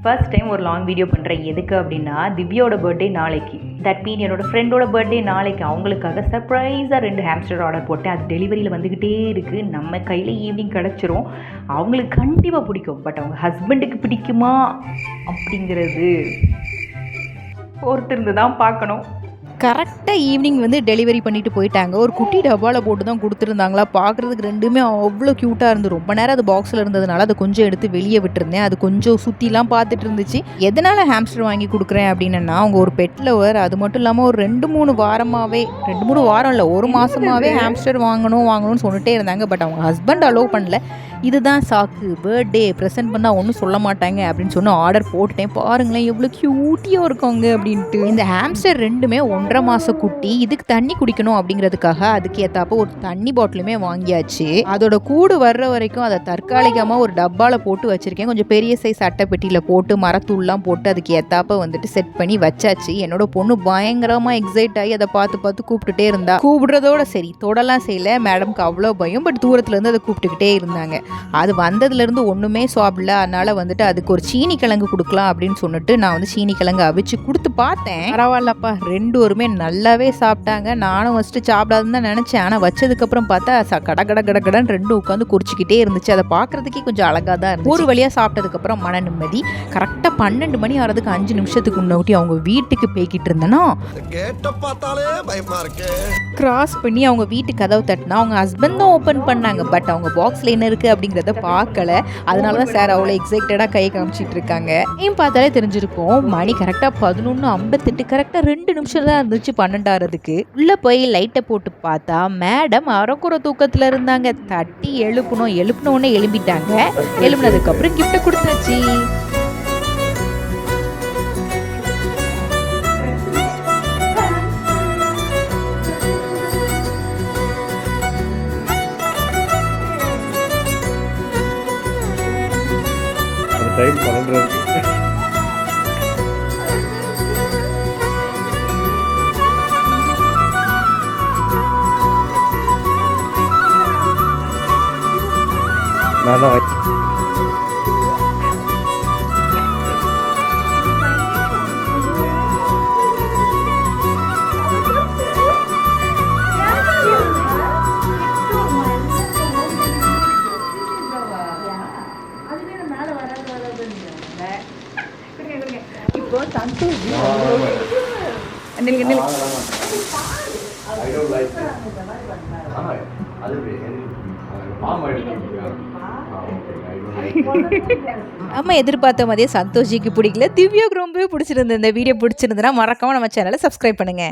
First time ஒரு long video பண்ணுறேன். எதுக்கு அப்படின்னா, திவ்யாவோட பர்த்டே நாளைக்கு. தட் மீன் என்னோட ஃப்ரெண்டோட பர்த்டே நாளைக்கு. அவங்களுக்காக சர்ப்ரைஸாக 2 ஹேம்ஸ்டர் ஆர்டர் போட்டேன். அது டெலிவரியில் வந்துக்கிட்டே இருக்குது. நம்ம கையில் ஈவினிங் கிடச்சிரும். அவங்களுக்கு கண்டிப்பாக பிடிக்கும். பட் அவங்க ஹஸ்பண்டுக்கு பிடிக்குமா அப்படிங்கிறது பொறுத்திருந்து தான் பார்க்கணும். கரெக்டாக ஈவினிங் வந்து டெலிவரி பண்ணிட்டு போயிட்டாங்க. ஒரு குட்டி டப்பாவில் போட்டு தான் கொடுத்துருந்தாங்களா. பார்க்குறதுக்கு ரெண்டுமே அவ்வளோ க்யூட்டாக இருந்து ரொம்ப நேரம் அது பாக்ஸில் இருந்ததுனால அதை கொஞ்சம் எடுத்து வெளியே விட்டுருந்தேன். அது கொஞ்சம் சுற்றிலாம் பார்த்துட்டு இருந்துச்சு. எதனால் ஹேம்ஸ்டர் வாங்கி கொடுக்குறேன் அப்படின்னா, அவங்க ஒரு பெட் லவர். அது மட்டும் இல்லாமல் ஒரு 2-3 வாரமாகவே 2-3 வாரம் இல்லை, ஒரு மாதமாகவே ஹேம்ஸ்டர் வாங்கணும்னு சொல்லிட்டே இருந்தாங்க. பட் அவங்க ஹஸ்பண்ட் அலோவ் பண்ணல. இதுதான் சாக்கு, பர்த்டே ப்ரெசென்ட் பண்ணால் ஒன்றும் சொல்ல மாட்டாங்க அப்படின்னு சொன்ன ஆர்டர் போட்டுட்டேன். பாருங்களேன் எவ்வளோ க்யூட்டியாக இருக்காங்க அப்படின்ட்டு. இந்த ஹேம்ஸ்டர் ரெண்டுமே 1.5 மாத குட்டி. இதுக்கு தண்ணி குடிக்கணும் அப்படிங்கிறதுக்காக அதுக்கு ஏற்றாப்ப ஒரு தண்ணி பாட்டிலுமே வாங்கியாச்சு. அதோட கூடு வர்ற வரைக்கும் அதை தற்காலிகமாக ஒரு டப்பாவில் போட்டு வச்சுருக்கேன். கொஞ்சம் பெரிய சைஸ் அட்டை பெட்டியில் போட்டு மரத்தூள்லாம் போட்டு அதுக்கு ஏற்றாப்ப வந்துட்டு செட் பண்ணி வச்சாச்சு. என்னோட பொண்ணு பயங்கரமாக எக்ஸைட் ஆகி அதை பார்த்து கூப்பிட்டுட்டே இருந்தா. கூப்பிடுறதோட சரி, தொடலாம் செய்யல. மேடம்க்கு அவ்வளோ பயம். பட் தூரத்துலேருந்து அதை கூப்பிட்டுக்கிட்டே இருந்தாங்க. அது வந்ததுலேருந்து ஒன்றுமே சாப்பிடல. அதனால் வந்துட்டு அதுக்கு ஒரு சீனி கிழங்கு கொடுக்கலாம் அப்படின்னு சொல்லிட்டு நான் வந்து சீனி கிழங்கு அவிச்சு கொடுத்து பார்த்தேன். பரவாயில்லப்பா, 2 நல்லாவே சாப்பிட்டாங்க. நானும் ஃபஸ்ட்டு சாப்பிடாதுன்னு தான் நினச்சேன். ஆனால் வச்சதுக்கப்புறம் பார்த்தா கடன்னு 2 உட்காந்து குறிச்சிக்கிட்டே இருந்துச்சு. அதை பார்க்குறதுக்கே கொஞ்சம் அழகாக தான் இருந்துச்சு. ஒரு வழியாக சாப்பிட்டதுக்கப்புறம் மன நிம்மதி. கரெக்டாக 12 மணி ஆகிறதுக்கு 5 நிமிஷத்துக்கு முன்னாடி அவங்க வீட்டுக்கு போய்கிட்டு இருந்தேன்னா கிராஸ் பண்ணி அவங்க வீட்டு கதவு தட்டினா அவங்க ஹஸ்பண்ட் தான் ஓப்பன் பண்ணாங்க. பட் அவங்க பாக்ஸில் என்ன இருக்குது அப்படிங்கிறத பார்க்கல. அதனால தான் சார் அவ்வளோ எக்ஸைட்டடாக கையை காமிச்சிட்டு இருக்காங்க. பார்த்தாலே தெரிஞ்சிருக்கும். மணி கரெக்டாக 11:58. கரெக்டாக 2 நிமிஷம் தான் இருந்துச்சு 12 ஆகிறதுக்கு. உள்ளே போய் லைட்டை போட்டு பார்த்தா மேடம் அரைக்குறை தூக்கத்தில் இருந்தாங்க. தட்டி எழுப்பின உடனே எழும்பிட்டாங்க. எழுப்பினதுக்கப்புறம் கிஃப்ட்டை கொடுத்தாச்சு. டைம் 12 இருக்கு. நான் தான் இப்போ சந்தோஷ் நம்ம எதிர்பார்த்த மாதிரியே சந்தோஷிக்கு பிடிக்கல. திவ்யாவுக்கு ரொம்பவே பிடிச்சிருந்தது. இந்த வீடியோ பிடிச்சிருந்ததுன்னா மறக்காம நம்ம சேனலை சப்ஸ்கிரைப் பண்ணுங்க.